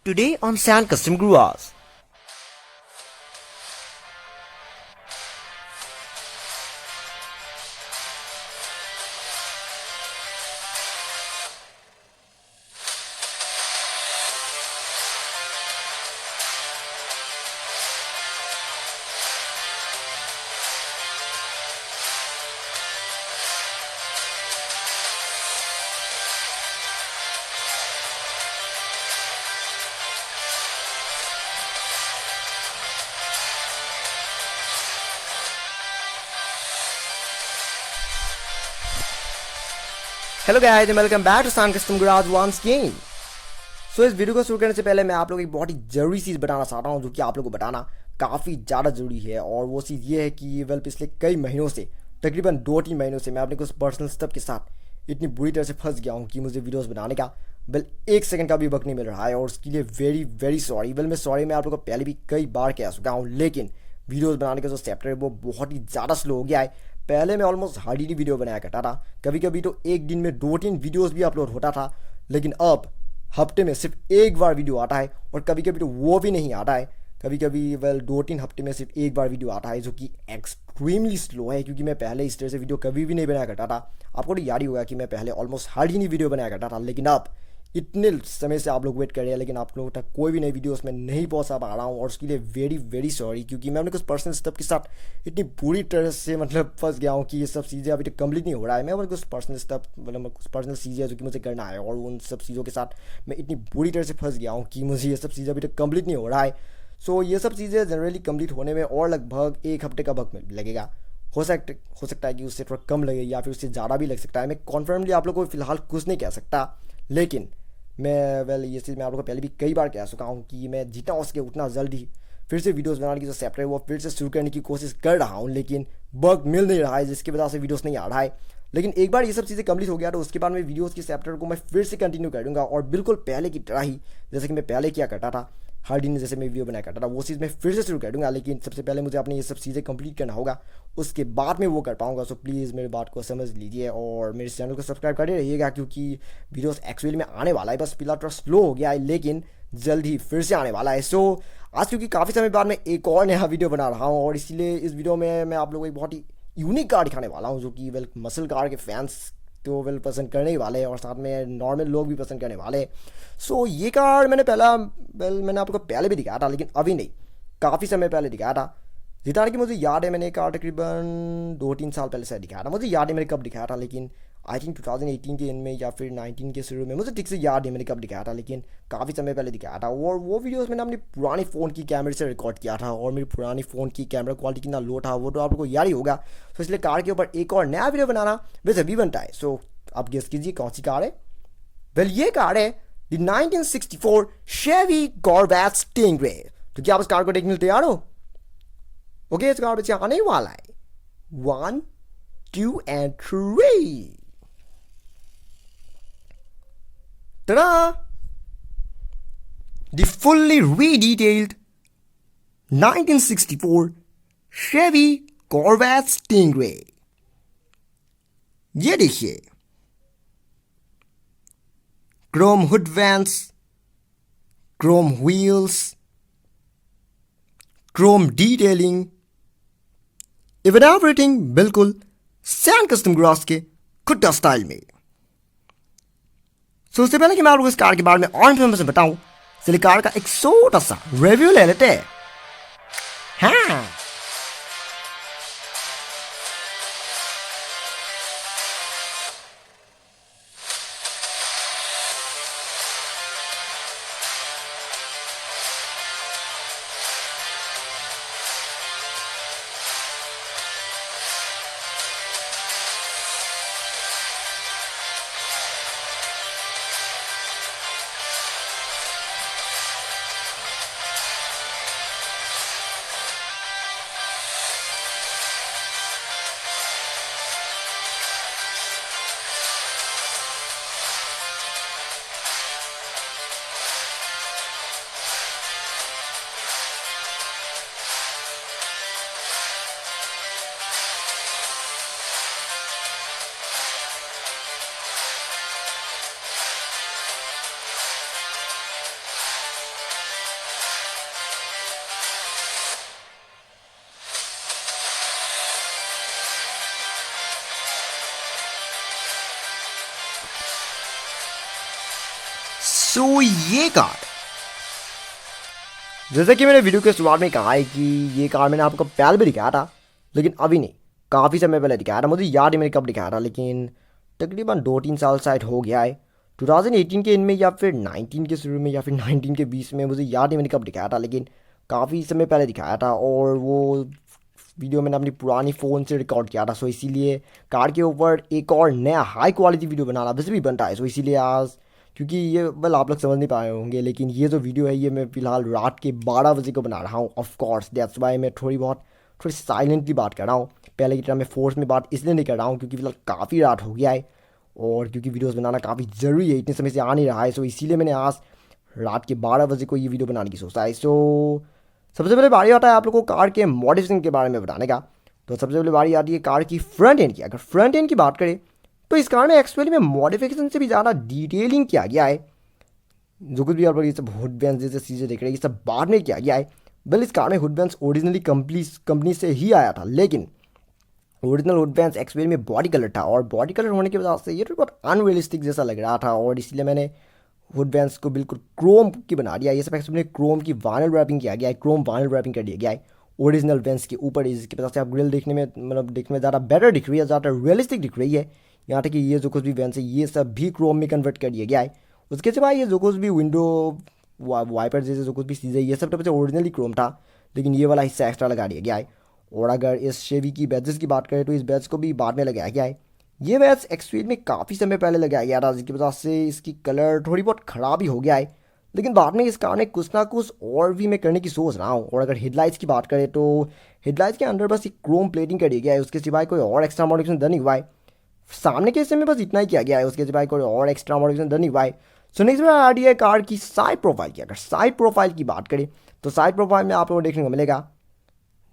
Today on Sand Custom Guas. Hello guys and welcome back to San Custom Garage once again. So इस video को शुरू करने से पहले मैं आप लोगों को एक बहुत ही जरूरी चीज़ बताना चाहता हूँ, जो कि आप लोगों को बताना काफ़ी ज़्यादा जरूरी है। और वो चीज़ ये है कि पिछले कई महीनों से, तकरीबन 2-3 महीनों से मैं अपने कुछ पर्सनल स्टेप के साथ इतनी बुरी तरह से फंस गया हूँ कि मुझे वीडियोज़ बनाने का एक सेकंड का भी वक्त नहीं मिल रहा है। और उसके लिए वेरी वेरी सॉरी। मैं सॉरी मैं आप लोगों को पहले भी कई बार कह चुका हूँ, लेकिन वीडियोज़ बनाने का जो चैप्टर है वो बहुत ही ज़्यादा स्लो हो गया है। पहले मैं ऑलमोस्ट हार्डली वीडियो बनाया करता था, कभी कभी तो एक दिन में 2-3 वीडियोस भी अपलोड होता था। लेकिन अब हफ्ते में सिर्फ एक बार वीडियो आता है, और कभी कभी तो वो भी नहीं आता है। कभी कभी 2-3 हफ्ते में सिर्फ एक बार वीडियो आता है, जो कि एक्सट्रीमली स्लो है। क्योंकि मैं पहले इस तरह से वीडियो कभी भी नहीं बनाया करता था। आपको तो याद ही होगा कि मैं पहले ऑलमोस्ट हार्डली नहीं वीडियो बनाया करता था, लेकिन अब इतने समय से आप लोग वेट कर रहे हैं, लेकिन आप लोगों तक कोई भी नई वीडियोस में नहीं पहुंचा पा रहा हूँ। और उसके लिए वेरी वेरी सॉरी, क्योंकि मैं अपने कुछ पर्सनल स्टेप के साथ इतनी बुरी तरह से फंस गया हूँ कि ये सब चीज़ें अभी तक कंप्लीट नहीं हो रहा है। मैं कुछ पर्सनल स्टेप कुछ पर्सनल चीज़ें जो कि मुझे करना है, और उन सब चीज़ों के साथ मैं इतनी बुरी तरह से फंस गया हूँ कि मुझे ये सब चीज़ें अभी तक कंप्लीट नहीं हो रहा है। सो ये सब चीज़ें जनरली कंप्लीट होने में और लगभग एक हफ्ते का वक्त लगेगा। हो सकता है कि उससे थोड़ा कम लगे या फिर उससे ज़्यादा भी लग सकता है। मैं कॉन्फर्मली आप लोगों को फिलहाल कुछ नहीं कह सकता, लेकिन ये चीज़ मैं आप लोगों को पहले भी कई बार कह चुका हूँ कि मैं जितना हो सके उतना जल्दी फिर से वीडियोस बनाने की जो चैप्टर है वो फिर से शुरू करने की कोशिश कर रहा हूँ। लेकिन वक्त मिल नहीं रहा है, जिसकी वजह से वीडियोस नहीं आ रहा है। लेकिन एक बार ये सब चीज़ें कंप्लीट हो गया तो उसके बाद मैं वीडियोस के चैप्टर को मैं फिर से कंटिन्यू करूँगा, और बिल्कुल पहले की तरह ही जैसे कि मैं पहले किया करता था, हर दिन जैसे मैं वीडियो बनाया करता था, वो चीज़ मैं फिर से शुरू कर दूँगा। लेकिन सबसे पहले मुझे अपनी ये सब चीज़ें कंप्लीट करना होगा, उसके बाद मैं वो कर पाऊँगा। सो प्लीज़ मेरी बात को समझ लीजिए और मेरे चैनल को सब्सक्राइब करते रहिएगा, क्योंकि वीडियोस एक्चुअली में आने वाला है। बस फिलहाल थोड़ा स्लो हो गया है, लेकिन जल्द ही फिर से आने वाला है। सो आज क्योंकि काफ़ी समय बाद मैं एक और नया वीडियो बना रहा हूँ, और इसलिए इस वीडियो में मैं आप लोगों को एक बहुत ही यूनिक कार दिखाने वाला हूँ, जो कि मसल कार के फैंस तो पसंद करने ही वाले हैं, और साथ में नॉर्मल लोग भी पसंद करने वाले हैं। सो ये कार मैंने आपको पहले भी दिखाया था, लेकिन अभी नहीं, काफ़ी समय पहले दिखाया था। जितना कि मुझे याद है मैंने एक कार तकरीबन 2-3 साल पहले से दिखाया था। मुझे याद है मैंने कब दिखाया था, लेकिन आई थिंक 2018 के एंड में या फिर 19 के शुरू में, मुझे ठीक से याद है मैंने कब दिखाया था, लेकिन काफ़ी समय पहले दिखाया था। और वो वीडियोस मैंने अपनी पुरानी फ़ोन की कैमरे से रिकॉर्ड किया था, और मेरी पुरानी फ़ोन की कैमरा क्वालिटी कितना लो था वो तो आप लोगों को याद ही होगा। तो इसलिए कार के ऊपर एक और नया वीडियो बनाना वैसे अभी बनता है। सो आप गेस कीजिए कौन सी कार है। ये कार है द 1964 शेवी कॉर्वेट स्टिंगरे। तो क्या आप इस कार को देखने के लिए तैयार हो? ओके, इस कार बच्चे आने ही वाला है। 1, 2 and 3। Ta-da! The fully redetailed 1964 Chevy Corvette Stingray। ये देखिए, chrome hood vents, chrome wheels, chrome detailing, even everything बिल्कुल सैन कस्टम ग्रास के खुट्टा स्टाइल में। सो उससे पहले कि मैं आपको इस कार के बारे में और इन्फॉर्मेशन बताऊं, चलिए कार का एक छोटा सा रिव्यू ले लेते हैं। हाँ, सो ये कार, जैसे कि मैंने वीडियो के शुरुआत में कहा है कि ये कार मैंने आपको पहले भी दिखाया था, लेकिन अभी नहीं, काफ़ी समय पहले दिखाया था। मुझे याद है मैंने कब दिखाया था, लेकिन तकरीबन 2-3 साल शायद हो गया है। 2018 के इनमें या फिर 19 के शुरू में या फिर 19 के बीच में, मुझे याद नहीं मैंने कब दिखाया था, लेकिन काफ़ी समय पहले दिखाया था। और वो वीडियो मैंने अपनी पुरानी फ़ोन से रिकॉर्ड किया था। सो इसीलिए कार के ऊपर एक और नया हाई क्वालिटी वीडियो बनाना वैसे भी बनता है। सो इसीलिए आज, क्योंकि ये वेल आप लोग समझ नहीं पाए होंगे, लेकिन ये जो वीडियो है ये मैं फ़िलहाल रात के 12 बजे को बना रहा हूँ। ऑफ कोर्स दैट्स वाई मैं थोड़ी साइलेंटली बात कर रहा हूँ। पहले की तरह मैं फोर्स में बात इसलिए नहीं कर रहा हूँ क्योंकि फ़िलहाल काफ़ी रात हो गया है और क्योंकि वीडियोस बनाना काफ़ी ज़रूरी है, इतने समय से आ नहीं रहा है। सो इसीलिए मैंने आज रात के 12 बजे को ये वीडियो बनाने की सोचा है। सो सबसे पहले बारी आता है आप लोगों को कार के मॉडिफिकेशन के बारे में बताने का। तो सबसे पहले बारी आती है कार की फ्रंट एंड की। अगर फ्रंट एंड की बात करें तो इस कार में एक्चुअली में मॉडिफिकेशन से भी ज़्यादा डिटेलिंग किया गया है। जो कुछ भी आप लोग ये सब हुड वेंस जैसे चीज़ें देख रहे हैं, ये सब बाद में किया गया है। वेल इस कार में हुड वेंस ओरिजिनली कंपनी से ही आया था, लेकिन ओरिजिनल हुड वेंस एक्चुअली में बॉडी कलर था और बॉडी कलर होने की वजह से ये तो बहुत अनरियलिस्टिक जैसा लग रहा था और इसलिए मैंने हुड वेंस को बिल्कुल क्रोम की बना दिया। ये सब एक्चुअली क्रोम की वाइनल रैपिंग किया गया है, क्रोम वाइनल रैपिंग कर दिया गया है ओरिजिनल वेंस के ऊपर। इसकी वजह से आप ग्रिल देखने में मतलब देखने में ज़्यादा बेटर दिख रही है, ज़्यादा रियलिस्टिक दिख रही है। यहाँ तक कि ये जो कुछ भी वेंस है ये सब भी क्रोम में कन्वर्ट कर दिया गया है। उसके सिवा ये जो कुछ भी विंडो वाइपर जैसे जो कुछ भी चीज़ें ये सब तो ओरिजिनली क्रोम था, लेकिन ये वाला हिस्सा एक्स्ट्रा लगा दिया गया है। और अगर इस शेवी की बैचेस की बात करें तो इस बैच को भी बाद में लगाया गया है। ये बैच एक्चुअली में काफ़ी समय पहले लगाया गया था, जिसकी वजह से इसकी कलर थोड़ी बहुत ख़राब ही हो गया है, लेकिन बाद में इस कार में कुछ ना कुछ और भी मैं करने की सोच रहा हूँ। और अगर हेडलाइट्स की बात करें तो हेडलाइट्स के अंदर बस एक क्रोम प्लेटिंग कर दिया गया है, उसके सिवाय कोई और एक्स्ट्रा मॉडिफिकेशन डन नहीं हुआ है। सामने के हिस्से में बस इतना ही किया गया है, उसके सिवाय कोई और एक्स्ट्रा मॉडिफिकेशन डन नहीं हुआ है। सो नेक्स्ट बार आ रही है कार की साइड प्रोफाइल की। अगर साइड प्रोफाइल की बात करें तो साइड प्रोफाइल में आप लोगों को देखने को मिलेगा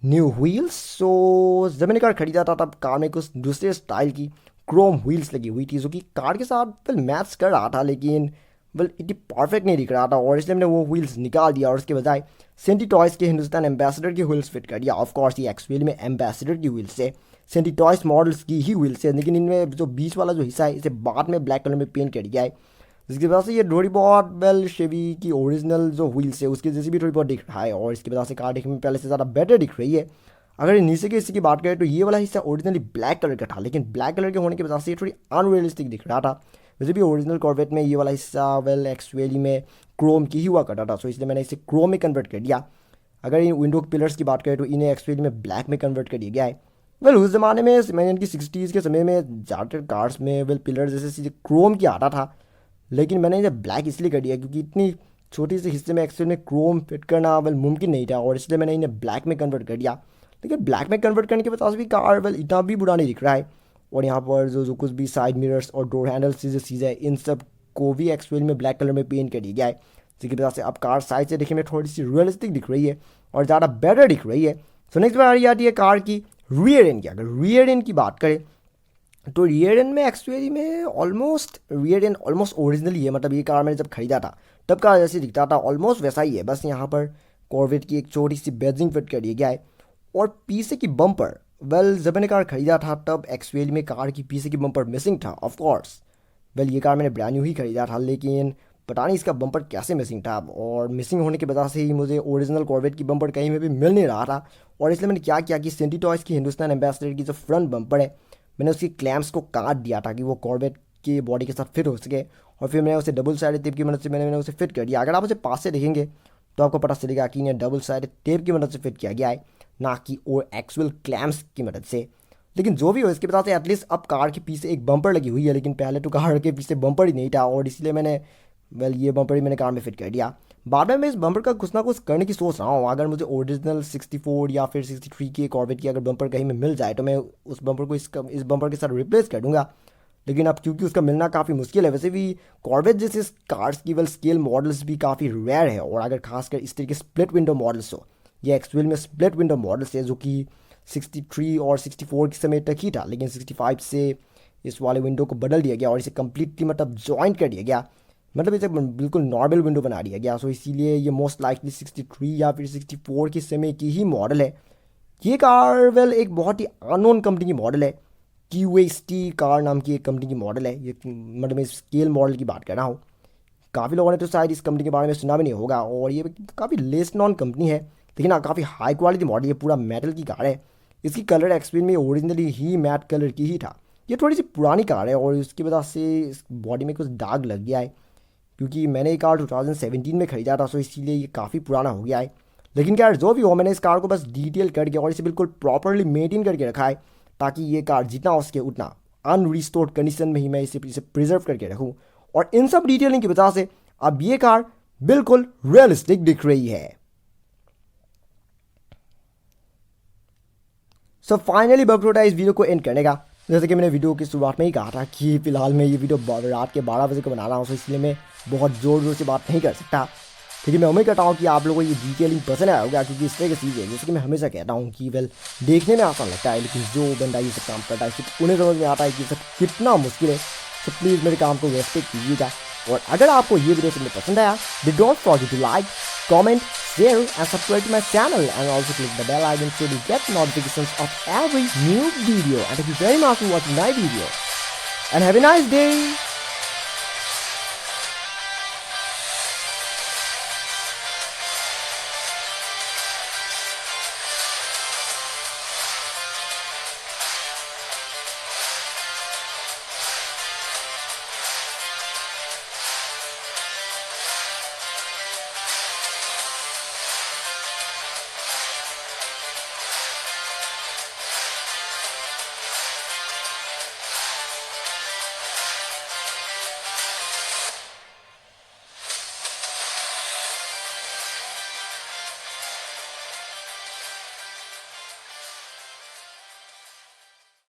न्यू व्हील्स। सो जब मैंने कार खरीदा था तब कार में कुछ दूसरे स्टाइल की क्रोम व्हील्स लगी हुई थी, जो कि कार के साथ वेल मैच कर रहा था, लेकिन वेल इतनी परफेक्ट नहीं दिख रहा था और इसलिए मैंने वो व्हील्स निकाल दिया और उसके बजाय सेंटी टॉयज़ के हिंदुस्तान एम्बेसडर की व्हील्स फिट कर दिया। ऑफकोर्स ये एक्चुअली में एम्बेसडर की व्हील्स है, सेंटी टॉयज़ मॉडल्स की ही व्हील्स है, लेकिन इनमें जो बीच वाला जो हिस्सा है इसे बाद में ब्लैक कलर में पेंट कर दिया है, जिसकी वजह से ये थोड़ी बहुत वेल शेवी की ओरिजिनल जो व्हील्स है उसकी जैसी भी थोड़ी बहुत दिख रहा है और इसकी वजह से कार देखने में पहले से ज़्यादा बेटर दिख रही है। अगर नीचे के हिस्से की बात करें तो ये वाला हिस्सा ओरिजिनली ब्लैक कलर का था, लेकिन ब्लैक कलर के होने की वजह से ये थोड़ी अनरियलिस्टिक दिख रहा था। वैसे भी ओरिजिनल कॉर्वेट में ये वाला हिस्सा वेल एक्चुअली में क्रोम की ही हुआ करता था, सो इसलिए मैंने इसे क्रोम में कन्वर्ट कर दिया। अगर इन विंडो पिलर्स की बात करें तो इन्हें एक्चुअली में ब्लैक में कन्वर्ट कर दिया गया है। वेल उस ज़माने में मैंने इनकी 60s के समय में ज़्यादातर कार्स में वेल पिलर जैसे चीज़ें क्रोम की आता था, लेकिन मैंने इसे ब्लैक इसलिए कर दिया क्योंकि इतनी छोटी सी हिस्से में एक्चुअली में क्रोम फिट करना वेल मुमकिन नहीं था और इसलिए मैंने इन्हें ब्लैक में कन्वर्ट कर दिया। लेकिन ब्लैक में कन्वर्ट करने के वजह से भी कार वेल इतना भी बुरा नहीं दिख रहा है। और यहाँ पर जो कुछ भी साइड मिरर्स और डोर हैंडल्स की जो चीज़ है इन सब को भी एक्चुअली में ब्लैक कलर में पेंट कर दिया गया है, जिसकी वजह से अब कार साइड से देखने में थोड़ी सी रियलिस्टिक दिख रही है और ज़्यादा बेटर दिख रही है। सो नेक्स्ट बार आ जाती है कार की रियर एंड की। अगर रियर एंड की बात करें तो रियर एंड में एक्चुअली में रियर एंड ऑलमोस्ट ओरिजिनली है, मतलब ये कार मैंने जब खरीदा था तब कार जैसे दिखता था ऑलमोस्ट वैसा ही है, बस यहाँ पर कॉर्वेट की एक छोटी सी बेजिंग फिट कर दिया गया है। और पीछे की बम्पर वेल जब मैंने कार खरीदा था तब एक्चुअली में कार की पीछे की बम्पर मिसिंग था। ऑफ कोर्स वेल ये कार मैंने ब्रांड न्यू ही खरीदा था, लेकिन पता नहीं इसका बम्पर कैसे मिसिंग था और मिसिंग होने की वजह से ही मुझे ओरिजिनल कॉर्वेट की बम्पर कहीं में भी मिल नहीं रहा था। और इसलिए मैंने क्या किया कि सेंटी टॉयज़ की हिंदुस्तान एम्बेसडर की जो फ्रंट बम्पर है मैंने उसकी क्लैम्प्स को काट दिया ताकि वो कॉर्वेट की बॉडी के साथ फिट हो सके, और फिर मैंने उसे डबल साइडेड टेप की मदद से मैंने उसे फिट कर दिया। अगर आप उसे पास से देखेंगे तो आपको पता चलेगा कि इन्हें डबल साइडेड टेप की मदद से फिट किया गया है, ना कि और एक्चुअल क्लैम्प्स की मदद से। लेकिन जो भी हो इसके बता से एटलीस्ट अब कार के पीछे एक बम्पर लगी हुई है, लेकिन पहले तो कार के पीछे बम्पर ही नहीं था और इसलिए मैंने वेल ये बम्पर ही मैंने कार में फिट कर दिया। बाद में मैं इस बम्पर का कुछ ना कुछ करने की सोच रहा हूँ। अगर मुझे ओरिजिनल 64 या फिर 63 की कॉर्वेट की अगर बम्पर कहीं में मिल जाए तो मैं उस बम्पर को इस बम्पर के साथ रिप्लेस कर दूंगा, लेकिन अब क्योंकि उसका मिलना काफ़ी मुश्किल है। वैसे भी कॉर्वेट जैसे कार्स की वेल स्केल मॉडल्स भी काफ़ी रेयर है, और अगर खासकर इस तरीके स्प्लिट विंडो मॉडल्स हो, ये एक्चुअल में स्प्लिट विंडो मॉडल्स है जो कि 63 और 64 के समय तक ही था, लेकिन 65 से इस वाले विंडो को बदल दिया गया और इसे कम्प्लीटली मतलब जॉइंट कर दिया गया, मतलब इसे बिल्कुल नॉर्मल विंडो बना दिया गया। सो इसीलिए ये मोस्ट लाइकली 63 या फिर 64 के समय की ही मॉडल है। ये कार वेल एक बहुत ही अननोन कंपनी की मॉडल है, QST कार नाम की एक कंपनी की मॉडल है ये, मतलब मैं स्केल मॉडल की बात कर रहा हूँ। काफ़ी लोगों ने तो शायद इस कंपनी के बारे में सुना भी नहीं होगा, और ये काफ़ी लेस नॉन कंपनी है, लेकिन ना काफ़ी हाई क्वालिटी मॉडल, ये पूरा मेटल की कार है। इसकी कलर एक्सपीरियंस में ओरिजिनली ही मैट कलर की ही था। ये थोड़ी सी पुरानी कार है और उसकी वजह से इस बॉडी में कुछ दाग लग गया है, क्योंकि मैंने ये कार 2017 में ख़रीदा था, सो इसीलिए ये काफ़ी पुराना हो गया है। लेकिन क्या जो भी हो, मैंने इस कार को बस डिटेल करके और इसे बिल्कुल प्रॉपरली मेंटेन करके रखा है, ताकि ये कार जितना हो सके उतना अनरिस्टोर्ड कंडीशन में ही मैं इसे प्रिजर्व करके रखूँ। और इन सब डिटेलिंग की वजह से अब ये कार बिल्कुल रियलिस्टिक दिख रही है। सो फाइनली वक्त होता है इस वीडियो को एंड करने का। जैसे कि मैंने वीडियो की शुरुआत में ही कहा था कि फिलहाल मैं ये वीडियो रात के 12 बजे को बना रहा हूँ, तो इसलिए मैं बहुत ज़ोर ज़ोर से बात नहीं कर सकता। लेकिन मैं उम्मीद करता हूँ कि आप लोगों को ये डिटेलिंग पसंद आया होगा, क्योंकि इस तरह की चीज़ है जैसे कि मैं हमेशा कहता हूँ कि वेल देखने में आसान लगता है, लेकिन जो बंदा ये सब काम करता है सिर्फ उन्हें समझ में आता है कि सब कितना मुश्किल है। तो प्लीज़ मेरे काम को रेस्पेक्ट कीजिएगा। और अगर आपको ये वीडियो सुनने पसंद आया, then don't forget to like, comment, share and subscribe to my channel, and also click the bell icon so you get notifications of every new video. And thank you very much for watching my video, and have a nice day.